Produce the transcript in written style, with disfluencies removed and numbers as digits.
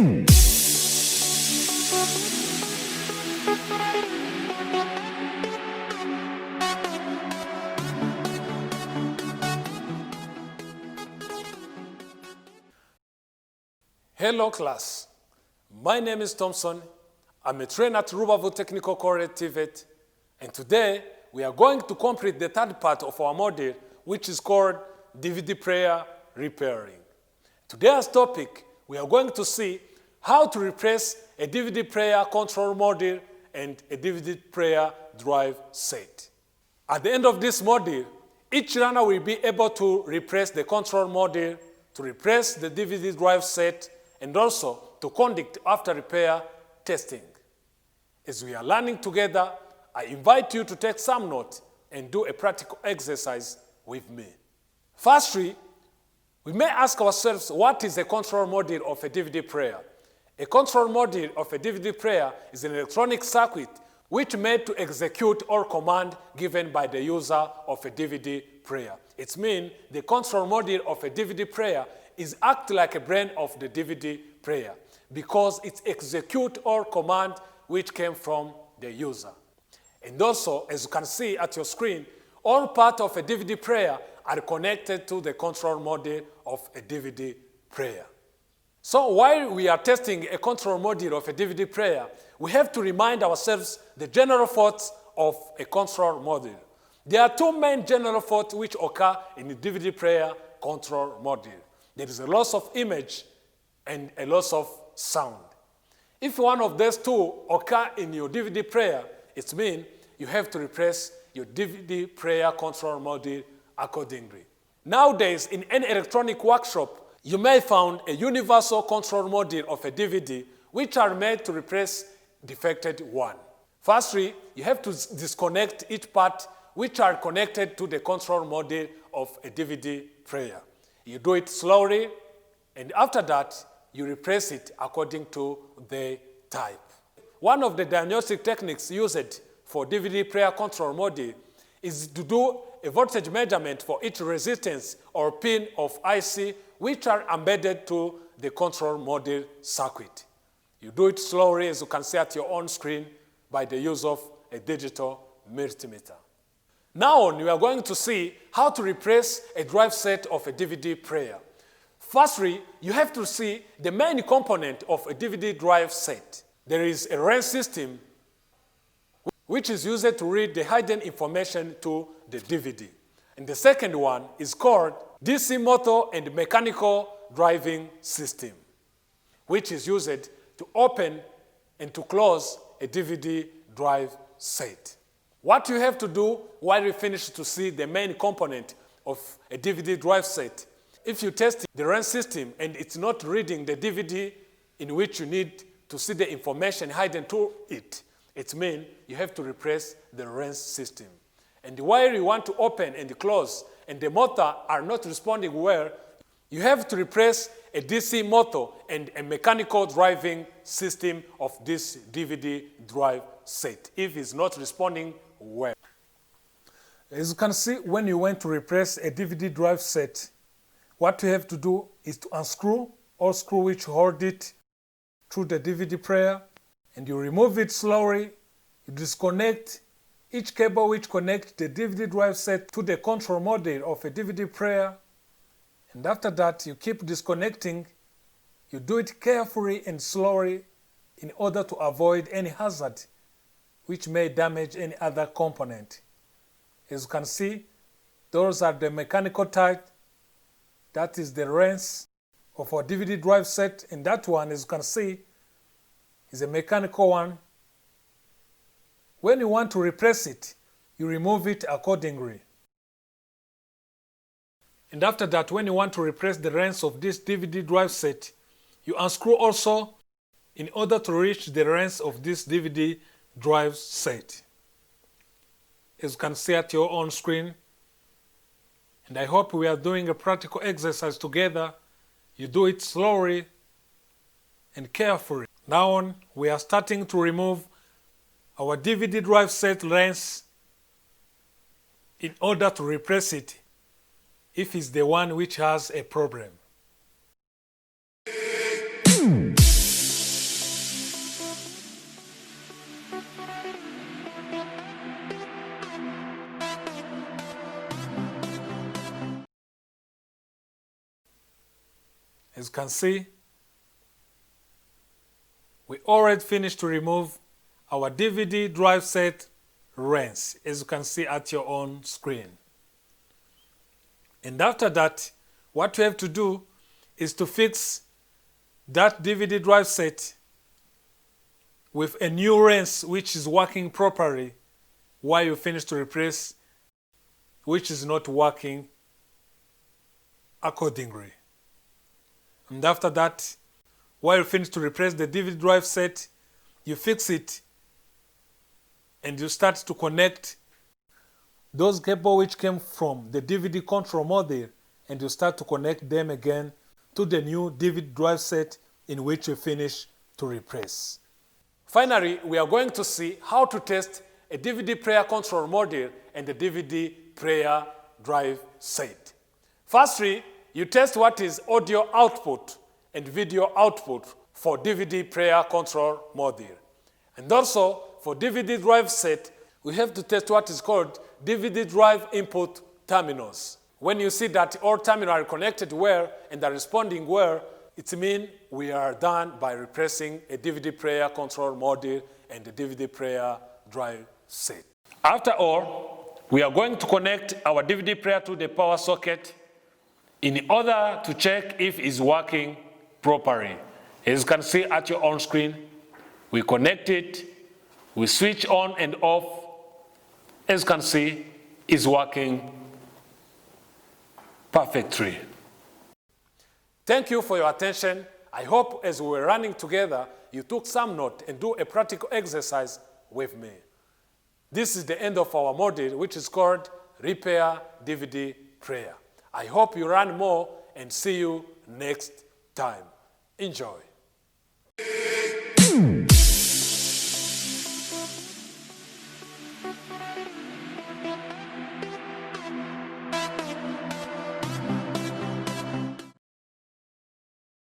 Hello class, my name is Thompson. I'm a trainer at Rubavu Technical College TVET, and today we are going to complete the third part of our module, which is called DVD player repairing. Today's topic, we are going to see how to replace a DVD player control module and a DVD player drive set. At the end of this module, each learner will be able to replace the control module, to replace the DVD drive set, and also to conduct after repair testing. As we are learning together, I invite you to take some notes and do a practical exercise with me. Firstly, we may ask ourselves, what is a control module of a DVD player? A control module of a DVD player is an electronic circuit which made to execute all command given by the user of a DVD player. It means the control module of a DVD player is act like a brain of the DVD player because it executes all command which came from the user. And also, as you can see at your screen, all parts of a DVD player are connected to the control module of a DVD player. So while we are testing a control module of a DVD player, we have to remind ourselves the general faults of a control module. There are two main general faults which occur in the DVD player control module. There is a loss of image and a loss of sound. If one of those two occur in your DVD player, it means you have to replace your DVD player control module accordingly. Nowadays, in any electronic workshop, you may find a universal control module of a DVD which are made to replace defected one. Firstly, you have to disconnect each part which are connected to the control module of a DVD player. You do it slowly, and after that, you replace it according to the type. One of the diagnostic techniques used for DVD player control module is to do a voltage measurement for each resistance or pin of IC which are embedded to the control module circuit. You do it slowly, as you can see at your own screen, by the use of a digital multimeter. Now on, we are going to see how to replace a drive set of a DVD player. Firstly, you have to see the main component of a DVD drive set. There is a RAIN system which is used to read the hidden information to the DVD. And the second one is called DC motor and mechanical driving system, which is used to open and to close a DVD drive set. What you have to do while you finish to see the main component of a DVD drive set, if you test the RAIN system and it's not reading the DVD in which you need to see the information hidden to it, it means you have to replace the RAIN system. And while you want to open and close and the motor are not responding well, you have to replace a DC motor and a mechanical driving system of this DVD drive set if it's not responding well. As you can see, when you want to replace a DVD drive set, what you have to do is to unscrew all screws which hold it through the DVD player, and you remove it slowly. You disconnect each cable which connects the DVD drive set to the control module of a DVD player, and after that you keep disconnecting. You do it carefully and slowly in order to avoid any hazard which may damage any other component. As you can see, those are the mechanical type. That is the RAINs of our DVD drive set, and that one, as you can see, is a mechanical one. When you want to replace it, you remove it accordingly. And after that, when you want to replace the RAINs of this DVD drive set, you unscrew also in order to reach the RAINs of this DVD drive set. As you can see at your own screen, and I hope we are doing a practical exercise together. You do it slowly and carefully. Now on, we are starting to remove our DVD drive set RAINs in order to replace it if it's the one which has a problem. As you can see, we already finished to remove our DVD drive set RANs, as you can see at your own screen. And after that, what we have to do is to fix that DVD drive set with a new RANs which is working properly while you finish to replace which is not working accordingly. And after that, while you finish to replace the DVD drive set, you fix it and you start to connect those cables which came from the DVD control module, and you start to connect them again to the new DVD drive set in which you finish to replace. Finally, we are going to see how to test a DVD player control module and the DVD player drive set. Firstly, you test what is audio output and video output for DVD player control module. And also, for DVD drive set, we have to test what is called DVD drive input terminals. When you see that all terminals are connected well and are responding well, it means we are done by replacing a DVD player control module and the DVD player drive set. After all, we are going to connect our DVD player to the power socket in order to check if it's working properly. As you can see at your own screen, we connect it, we switch on and off. As you can see, it's working perfectly. Thank you for your attention. I hope as we were running together, you took some note and do a practical exercise with me. This is the end of our module, which is called Repair DVD Player. I hope you run more and see you next time. Enjoy.